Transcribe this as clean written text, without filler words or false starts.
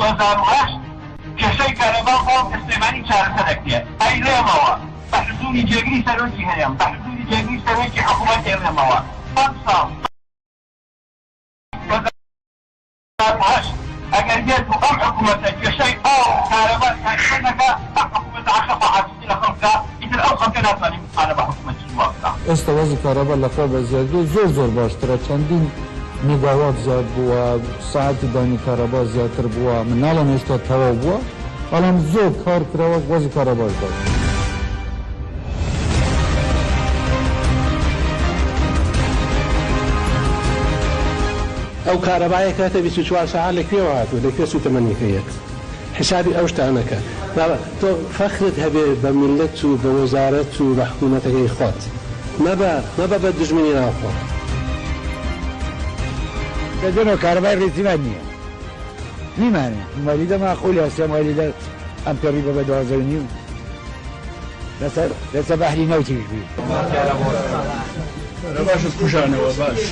2008 کێشەی کارەبا خۆم ئەستێمانی چارەسەرەکرێ ئەی لێمەوە بە حزوری جێگری سەرۆکی هەیەم بە حزوری جێگری سەرۆکی حکوومەت هێنێمەوە 5 ساڵ ئەگەر بێت و ئەم حکوومەتە کێشەی ئەو کارەبا کارەکە ئەم حکوومەت عاشق حاجزی لە خەڵکە ئیتر ئەو خەڵکە ناتوانین کارەبا حکوومەتی وابدا. ئێستا وەزی کارەبا لە خۆ بەزیادی زۆر باشترە چەندین میگاوات زیاد بووە ساعتی دانی کارەبا زیاتر بووە من ناڵم هێشتا تەواو بووە بەڵام زۆر کار کراوە وەزی کارەباش باش. ئەو کارەبایە کاتە 24 ساعت لەکوێوە هاتووە لەکوێ سوتەمەنیەکەیەک حسابی ئەو شتانەکە تۆ فەخرت هەبێ بە میلەت و بە وەزارەت و بە حکوومەتەکەی خۆت مەبە بە دژمنی ناوخۆ. دەدەنەوە کارەبای ڕێزیمان نییە نیمانێ مالیدە ماقولی هەستێ مالیدە ئەم پێڕی بە 12.5 لەسەر بەحری نەوتیش بی باشت کوشانەوە باش.